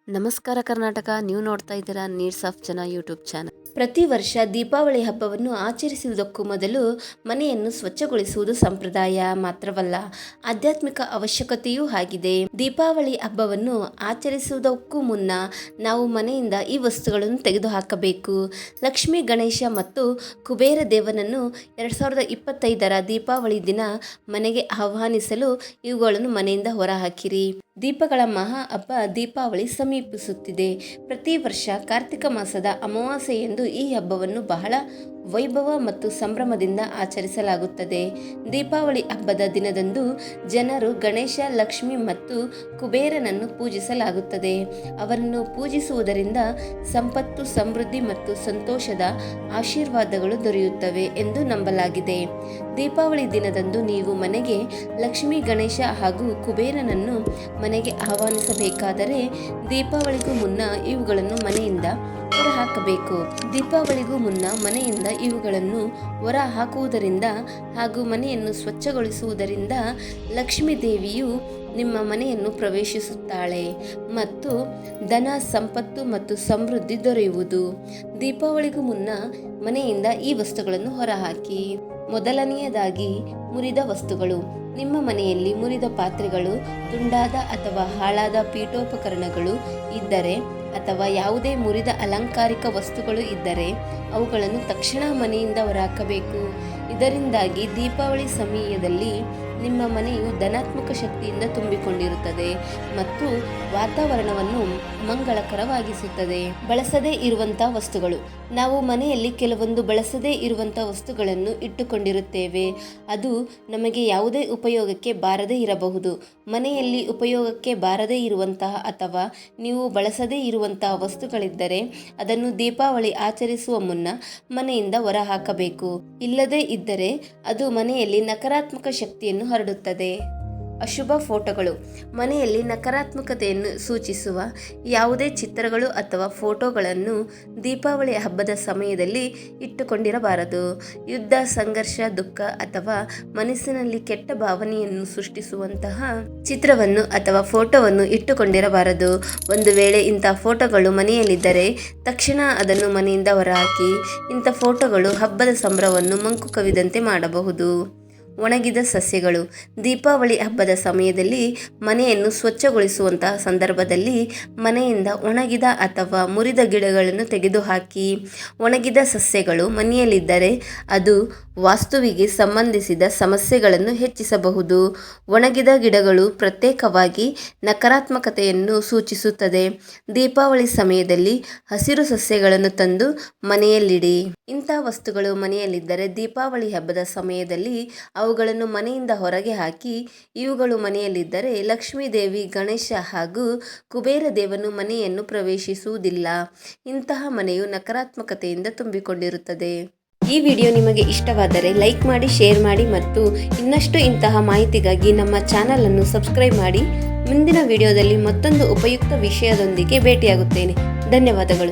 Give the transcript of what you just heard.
ನಮಸ್ಕಾರ ಕರ್ನಾಟಕ. ನೀವು ನೋಡ್ತಾ ಇದ್ದೀರಾ ನೀಡ್ಸ್ ಆಫ್ ಜನ ಯೂಟ್ಯೂಬ್ ಚಾನಲ್. ಪ್ರತಿ ವರ್ಷ ದೀಪಾವಳಿ ಹಬ್ಬವನ್ನು ಆಚರಿಸುವುದಕ್ಕೂ ಮೊದಲು ಮನೆಯನ್ನು ಸ್ವಚ್ಛಗೊಳಿಸುವುದು ಸಂಪ್ರದಾಯ ಮಾತ್ರವಲ್ಲ, ಆಧ್ಯಾತ್ಮಿಕ ಅವಶ್ಯಕತೆಯೂ ಆಗಿದೆ. ದೀಪಾವಳಿ ಹಬ್ಬವನ್ನು ಆಚರಿಸುವುದಕ್ಕೂ ಮುನ್ನ ನಾವು ಮನೆಯಿಂದ ಈ ವಸ್ತುಗಳನ್ನು ತೆಗೆದುಹಾಕಬೇಕು. ಲಕ್ಷ್ಮೀ ಗಣೇಶ ಮತ್ತು ಕುಬೇರ ದೇವನನ್ನು 2025ರ ದೀಪಾವಳಿ ದಿನ ಮನೆಗೆ ಆಹ್ವಾನಿಸಲು ಇವುಗಳನ್ನು ಮನೆಯಿಂದ ಹೊರಹಾಕಿರಿ. ದೀಪಗಳ ಮಹಾ ಹಬ್ಬ ದೀಪಾವಳಿ ಸಮೀಪಿಸುತ್ತಿದೆ. ಪ್ರತಿ ವರ್ಷ ಕಾರ್ತಿಕ ಮಾಸದ ಅಮಾವಾಸ್ಯೆಯಂದು ಈ ಹಬ್ಬವನ್ನು ಬಹಳ ವೈಭವ ಮತ್ತು ಸಂಭ್ರಮದಿಂದ ಆಚರಿಸಲಾಗುತ್ತದೆ. ದೀಪಾವಳಿ ಹಬ್ಬದ ದಿನದಂದು ಜನರು ಗಣೇಶ, ಲಕ್ಷ್ಮಿ ಮತ್ತು ಕುಬೇರನನ್ನು ಪೂಜಿಸಲಾಗುತ್ತದೆ. ಅವರನ್ನು ಪೂಜಿಸುವುದರಿಂದ ಸಂಪತ್ತು, ಸಮೃದ್ಧಿ ಮತ್ತು ಸಂತೋಷದ ಆಶೀರ್ವಾದಗಳು ದೊರೆಯುತ್ತವೆ ಎಂದು ನಂಬಲಾಗಿದೆ. ದೀಪಾವಳಿ ದಿನದಂದು ನೀವು ಮನೆಗೆ ಲಕ್ಷ್ಮಿ, ಗಣೇಶ ಹಾಗೂ ಕುಬೇರನನ್ನು ಮನೆಗೆ ಆಹ್ವಾನಿಸಬೇಕಾದರೆ ದೀಪಾವಳಿಗೂ ಮುನ್ನ ಇವುಗಳನ್ನು ಮನೆಯಿಂದ ಹೊರಹಾಕಬೇಕು. ದೀಪಾವಳಿಗೂ ಮುನ್ನ ಮನೆಯಿಂದ ಇವುಗಳನ್ನು ಹೊರ ಹಾಕುವುದರಿಂದ ಹಾಗೂ ಮನೆಯನ್ನು ಸ್ವಚ್ಛಗೊಳಿಸುವುದರಿಂದ ಲಕ್ಷ್ಮೀ ದೇವಿಯು ನಿಮ್ಮ ಮನೆಯನ್ನು ಪ್ರವೇಶಿಸುತ್ತಾಳೆ ಮತ್ತು ಧನ, ಸಂಪತ್ತು ಮತ್ತು ಸಮೃದ್ಧಿ ದೊರೆಯುವುದು. ದೀಪಾವಳಿಗೂ ಮುನ್ನ ಮನೆಯಿಂದ ಈ ವಸ್ತುಗಳನ್ನು ಹೊರಹಾಕಿ. ಮೊದಲನೆಯದಾಗಿ ಮುರಿದ ವಸ್ತುಗಳು. ನಿಮ್ಮ ಮನೆಯಲ್ಲಿ ಮುರಿದ ಪಾತ್ರೆಗಳು, ತುಂಡಾದ ಅಥವಾ ಹಾಳಾದ ಪೀಠೋಪಕರಣಗಳು ಇದ್ದರೆ ಅಥವಾ ಯಾವುದೇ ಮುರಿದ ಅಲಂಕಾರಿಕ ವಸ್ತುಗಳು ಇದ್ದರೆ ಅವುಗಳನ್ನು ತಕ್ಷಣ ಮನೆಯಿಂದ ಹೊರಹಾಕಬೇಕು. ಇದರಿಂದಾಗಿ ದೀಪಾವಳಿ ಸಮಯದಲ್ಲಿ ನಿಮ್ಮ ಮನೆಯು ಧನಾತ್ಮಕ ಶಕ್ತಿಯಿಂದ ತುಂಬಿಕೊಂಡಿರುತ್ತದೆ ಮತ್ತು ವಾತಾವರಣವನ್ನು ಮಂಗಳಕರವಾಗಿಸುತ್ತದೆ. ಬಳಸದೇ ಇರುವಂತಹ ವಸ್ತುಗಳು. ನಾವು ಮನೆಯಲ್ಲಿ ಕೆಲವೊಂದು ಬಳಸದೇ ಇರುವಂತಹ ವಸ್ತುಗಳನ್ನು ಇಟ್ಟುಕೊಂಡಿರುತ್ತೇವೆ. ಅದು ನಮಗೆ ಯಾವುದೇ ಉಪಯೋಗಕ್ಕೆ ಬಾರದೇ ಇರಬಹುದು. ಮನೆಯಲ್ಲಿ ಉಪಯೋಗಕ್ಕೆ ಬಾರದೇ ಇರುವಂತಹ ಅಥವಾ ನೀವು ಬಳಸದೇ ಇರುವಂತಹ ವಸ್ತುಗಳಿದ್ದರೆ ಅದನ್ನು ದೀಪಾವಳಿ ಆಚರಿಸುವ ಮುನ್ನ ಮನೆಯಿಂದ ಹೊರಹಾಕಬೇಕು. ಇಲ್ಲದೇ ಇದ್ದರೆ ಅದು ಮನೆಯಲ್ಲಿ ನಕಾರಾತ್ಮಕ ಶಕ್ತಿಯನ್ನು ಹರಡುತ್ತದೆ. ಅಶುಭ ಫೋಟೋಗಳು. ಮನೆಯಲ್ಲಿ ನಕಾರಾತ್ಮಕತೆಯನ್ನು ಸೂಚಿಸುವ ಯಾವುದೇ ಚಿತ್ರಗಳು ಅಥವಾ ಫೋಟೋಗಳನ್ನು ದೀಪಾವಳಿ ಹಬ್ಬದ ಸಮಯದಲ್ಲಿ ಇಟ್ಟುಕೊಂಡಿರಬಾರದು. ಯುದ್ಧ, ಸಂಘರ್ಷ, ದುಃಖ ಅಥವಾ ಮನಸ್ಸಿನಲ್ಲಿ ಕೆಟ್ಟ ಭಾವನೆಯನ್ನು ಸೃಷ್ಟಿಸುವಂತಹ ಚಿತ್ರವನ್ನು ಅಥವಾ ಫೋಟೋವನ್ನು ಇಟ್ಟುಕೊಂಡಿರಬಾರದು. ಒಂದು ವೇಳೆ ಇಂಥ ಫೋಟೋಗಳು ಮನೆಯಲ್ಲಿದ್ದರೆ ತಕ್ಷಣ ಅದನ್ನು ಮನೆಯಿಂದ ಹೊರಹಾಕಿ. ಇಂಥ ಫೋಟೋಗಳು ಹಬ್ಬದ ಸಂಭ್ರಮವನ್ನು ಮಂಕು ಕವಿದಂತೆ ಮಾಡಬಹುದು. ಒಣಗಿದ ಸಸ್ಯಗಳು. ದೀಪಾವಳಿ ಹಬ್ಬದ ಸಮಯದಲ್ಲಿ ಮನೆಯನ್ನು ಸ್ವಚ್ಛಗೊಳಿಸುವಂತಹ ಸಂದರ್ಭದಲ್ಲಿ ಮನೆಯಿಂದ ಒಣಗಿದ ಅಥವಾ ಮುರಿದ ಗಿಡಗಳನ್ನು ತೆಗೆದುಹಾಕಿ. ಒಣಗಿದ ಸಸ್ಯಗಳು ಮನೆಯಲ್ಲಿದ್ದರೆ ಅದು ವಾಸ್ತುವಿಗೆ ಸಂಬಂಧಿಸಿದ ಸಮಸ್ಯೆಗಳನ್ನು ಹೆಚ್ಚಿಸಬಹುದು. ಒಣಗಿದ ಗಿಡಗಳು ಪ್ರತ್ಯೇಕವಾಗಿ ನಕಾರಾತ್ಮಕತೆಯನ್ನು ಸೂಚಿಸುತ್ತದೆ. ದೀಪಾವಳಿ ಸಮಯದಲ್ಲಿ ಹಸಿರು ಸಸ್ಯಗಳನ್ನು ತಂದು ಮನೆಯಲ್ಲಿಡಿ. ಇಂಥ ವಸ್ತುಗಳು ಮನೆಯಲ್ಲಿದ್ದರೆ ದೀಪಾವಳಿ ಹಬ್ಬದ ಸಮಯದಲ್ಲಿ ಅವುಗಳನ್ನು ಮನೆಯಿಂದ ಹೊರಗೆ ಹಾಕಿ. ಇವುಗಳು ಮನೆಯಲ್ಲಿದ್ದರೆ ಲಕ್ಷ್ಮೀ ದೇವಿ, ಗಣೇಶ ಹಾಗೂ ಕುಬೇರ ದೇವನು ಮನೆಯನ್ನು ಪ್ರವೇಶಿಸುವುದಿಲ್ಲ. ಇಂತಹ ಮನೆಯು ನಕಾರಾತ್ಮಕತೆಯಿಂದ ತುಂಬಿಕೊಂಡಿರುತ್ತದೆ. ಈ ವಿಡಿಯೋ ನಿಮಗೆ ಇಷ್ಟವಾದರೆ ಲೈಕ್ ಮಾಡಿ, ಶೇರ್ ಮಾಡಿ ಮತ್ತು ಇನ್ನಷ್ಟು ಇಂತಹ ಮಾಹಿತಿಗಾಗಿ ನಮ್ಮ ಚಾನಲ್ ಅನ್ನು ಸಬ್ಸ್ಕ್ರೈಬ್ ಮಾಡಿ. ಮುಂದಿನ ವಿಡಿಯೋದಲ್ಲಿ ಮತ್ತೊಂದು ಉಪಯುಕ್ತ ವಿಷಯದೊಂದಿಗೆ ಭೇಟಿಯಾಗುತ್ತೇನೆ. ಧನ್ಯವಾದಗಳು.